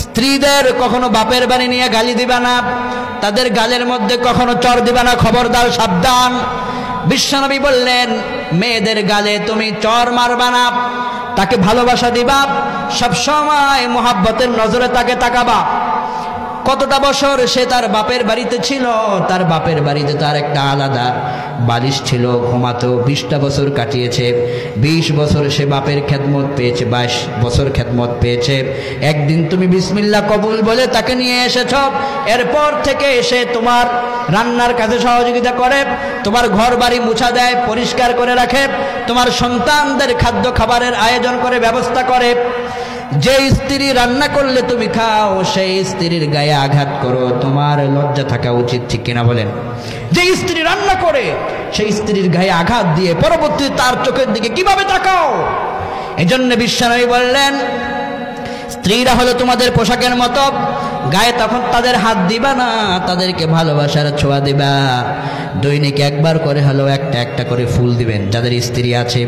স্ত্রীদের কখনো বাপের বাড়ি নিয়ে গালি দিবা না, তাদের গালের মধ্যে কখনো চর দিবা না, খবরদার, সাবধান। বিশ্বনবী বললেন মেয়েদের গালে তুমি চর মারবা না, তাকে ভালোবাসা দিবা, সবসময় মোহাব্বতের নজরে তাকে তাকাবা। কতটা বছর সে তার বাপের বাড়িতে ছিল, তার বাপের বাড়িতে তার একটা আলাদা বালিশ ছিল, ঘুমাতো। 20টা বছর কাটিয়েছে, 20 বছর সে বাপের খেদমত পেয়েছে, 22 বছর খেদমত পেয়েছে। একদিন তুমি বিসমিল্লাহ কবুল বলে তাকে নিয়ে এসেছ, এরপর থেকে সে তোমার রান্নার কাজে সহযোগিতা করে, তোমার ঘর বাড়ি মুছা দেয়, পরিষ্কার করে রাখে, তোমার সন্তানদের খাদ্য খাবারের আয়োজন করে, ব্যবস্থা করে। যে স্ত্রী রান্না করলে তুমি খাও, সেই স্ত্রীর গায়ে আঘাত করো, তোমার লজ্জা থাকা উচিত, ঠিক কিনা বলেন? যে স্ত্রী রান্না করে সেই স্ত্রীর গায়ে আঘাত দিয়ে পরবর্তীতে তার চোখের দিকে কিভাবে তাকাও? এজন্য বিশ্বনবী বললেন স্ত্রীরা হলো তোমাদের পোশাকের মতো, গায়ে তখন তাদের হাত দিবা না, তাদেরকে ভালোবাসার ছোঁয়া দিবা। দৈনিক একবার করে হলো একটা একটা করে ফুল দিবেন যাদের স্ত্রী আছে।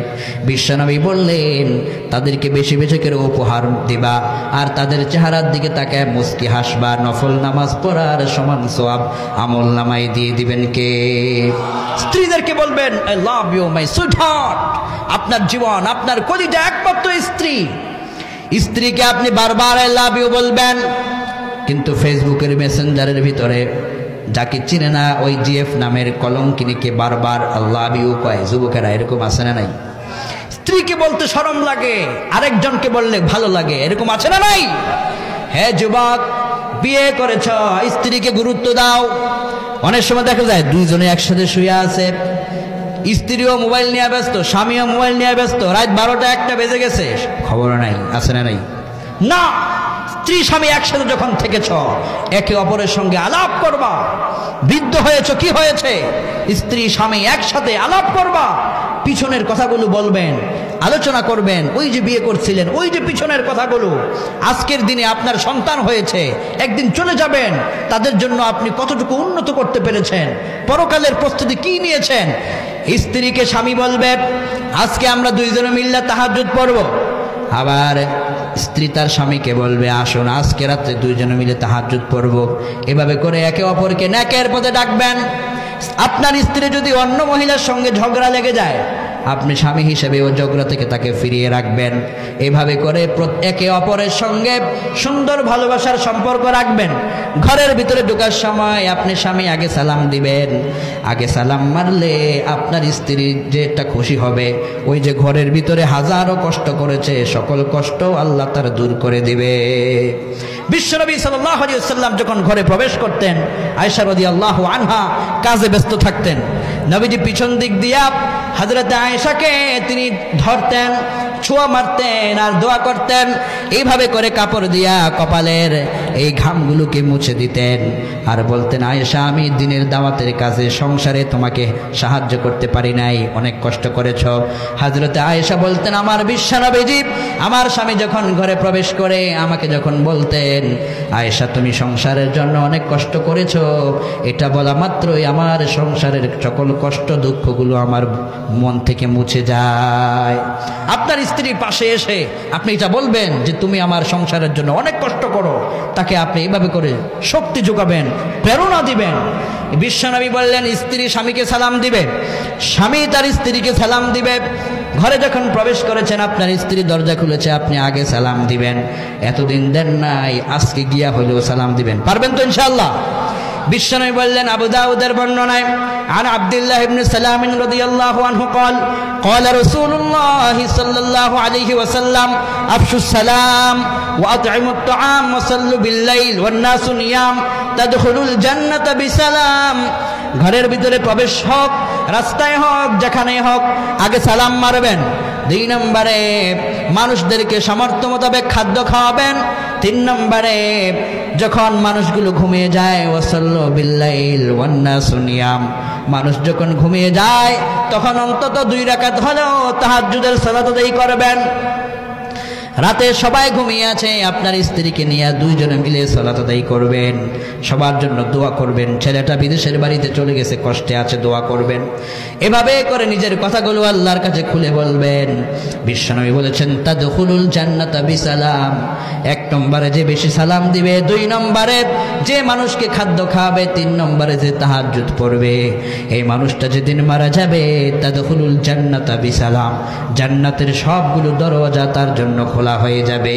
বিশ্বনবী বললেন তাদেরকে বেশি বেশি করে উপহার দিবা, আর তাদের চেহারার দিকে তাকায় মুস্কি হাসবা। নফল নামাজ পড়ার সমান সওয়াব আমল নামায় দিয়ে দিবেন কে? স্ত্রীদেরকে বলবেন I love you my sweetheart, আপনার জীবন, আপনার কলিজা একমাত্র স্ত্রী। স্ত্রীকে আপনি বারবার আই লাভ ইউ বলবেন, কিন্তু ফেসবুকের মেসেঞ্জারের ভিতরে যাকে চিনে না ওই জিএফ নামের কলঙ্কিনীকে বারবার আই লাভ ইউ কয়। যুবকেরা এরকম আছে না নাই? স্ত্রীকে বলতে শরম লাগে, আরেকজনকে বললে ভালো লাগে, এরকম আছে না নাই? হ্যাঁ যুবক, বিয়ে করেছ, স্ত্রীকে গুরুত্ব দাও। অনেক সময় দেখা যায় দুইজনে একসাথে শুয়ে আছে, স্ত্রীও মোবাইল নিয়ে ব্যস্ত, স্বামীও মোবাইল নিয়ে ব্যস্ত, রাত 12টা 1টা বেজে গেছে, খবর নাই, আছে না নাই? না, স্ত্রী স্বামী একসাথে যখন থেকেছ একে অপরের সঙ্গে আলাপ করবা। বৃদ্ধ হয়েছ, কি হয়েছে, স্ত্রী স্বামী একসাথে আলাপ করবা, পিছনের কথাগুলো বলবেন, আলোচনা করবেন। ওই যে বিয়ে করছিলেন, ওই যে পিছনের কথাগুলো, আজকের দিনে আপনার সন্তান হয়েছে, একদিন চলে যাবেন, তাদের জন্য আপনি কতটুকু উন্নত করতে পেরেছেন, পরকালের প্রস্তুতি কি নিয়েছেন। স্ত্রীকে স্বামী বলবে আজকে আমরা দুইজনে মিল্লা তাহাজ্জুদ পড়ব, আবার স্ত্রী তার স্বামীকে বলবে আসুন আজকে রাত্রে দুইজনে মিলে তাহাজ্জুদ পড়ব। এভাবে করে একে অপরকে নেকের পথে ডাকবেন। আপনার স্ত্রী যদি অন্য মহিলার সঙ্গে ঝগড়া লেগে যায়, আপনি স্বামী হিসেবে ও ঝগড়া থেকে তাকে ফিরিয়ে রাখবেন। এভাবে করে একে অপরের সঙ্গে সুন্দর ভালোবাসার সম্পর্ক রাখবেন। ঘরের ভিতরে ঢোকার সময় আপনি স্বামী আগে সালাম দিবেন। আগে সালাম মারলে আপনার স্ত্রী যেটা খুশি হবে, ওই যে ঘরের ভিতরে হাজারো কষ্ট করেছে সকল কষ্ট আল্লাহ তার দূর করে দিবে। বিশ্বনবী সাল্লাল্লাহু আলাইহি ওয়াসাল্লাম যখন ঘরে প্রবেশ করতেন, আয়েশা রাদিয়াল্লাহু আনহা কাজে ব্যস্ত থাকতেন। নবীজি পিছন দিক দিয়া হযরত আয়েশাকে তিনি ধরতেন, ছোঁয়া মারতেন আর দোয়া করতেন। এইভাবে করে কাপড় দিয়া কপালের এই ঘামগুলোকে মুছে দিতেন আর বলতেন আয়েশা, আমি দিনের দাওয়াতের কাজে সংসারে তোমাকে সাহায্য করতে পারি নাই, অনেক কষ্ট করেছ। হযরত আয়েশা বলতেন আমার বিশ্বনবীজি আমার স্বামী যখন ঘরে প্রবেশ করে আমাকে যখন বলতেন আয়েশা তুমি সংসারের জন্য অনেক কষ্ট করেছো, এটা বলা মাত্রই আমার সংসারের সকল কষ্ট দুঃখগুলো আমার মন থেকে মুছে যায়। আপনার স্ত্রীর পাশে এসে আপনি এটা বলবেন যে তুমি আমার সংসারের জন্য অনেক কষ্ট করো, তাকে আপনি এইভাবে করে শক্তি যোগাবেন, প্রেরণা দিবেন। বিশ্বনবী বললেন স্ত্রী স্বামীকে সালাম দিবে, স্বামী তার স্ত্রীকে সালাম দিবে। ঘরে যখন প্রবেশ করেছেন আপনার স্ত্রী দরজা খুলেছে, আপনি আগে সালাম দিবেন। এতদিন দেন নাই, আজকে গিয়া হলেও সালাম দিবেন। পারবেন তো ইনশাআল্লাহ? বিশ্বনবী বললেন আবু দাউদের বর্ণনায় عن عبد الله بن سلام رضي الله عنه قال قال رسول الله صلى الله عليه وسلم أفشوا السلام وأطعموا الطعام وصلوا بالليل والناس نيام تدخلوا الجنة بسلام। ঘরের ভিতরে প্রবেশ হোক, রাস্তায় হোক, যেখানেই হোক, আগে সালাম মারবেন। 2 নম্বরে মানুষদেরকে সামর্থ্য মোতাবেক খাদ্য খাওয়াবেন। 3 নম্বরে যখন মানুষগুলো ঘুমিয়ে যায় ওয়াসাল্লু বিল্লাইল ওয়ান নাসু নিয়াম, মানুষ যখন ঘুমিয়ে যায় তখন অন্তত 2 রাকাত হলেও তাহাজ্জুদের সালাত আদায় করবেন। রাতে সবাই ঘুমিয়ে আছে, আপনার স্ত্রীকে নিয়ে দুইজনে মিলে সালাত আদায় করবেন, সবার জন্য দোয়া করবেন। ছেলেটা বিদেশের বাড়িতে চলে গেছে, কষ্টে আছে, দোয়া করবেন। এভাবে করে নিজের কথাগুলো আল্লাহর কাছে খুলে বলবেন। বিশ্বনবী বলেছেন তাদখুলুল জান্নাতা বিসালাম। 1 নম্বরে যে বেশি সালাম দিবে, 2 নম্বরে যে মানুষকে খাদ্য খাওয়াবে, 3 নম্বরে যে তাহাজ্জুদ পড়বে, এই মানুষটা যেদিন মারা যাবে তাদখুলুল জান্নাতা বিসালাম, জান্নাতের সবগুলো দরজা তার জন্য খোলা হয়ে যাবে।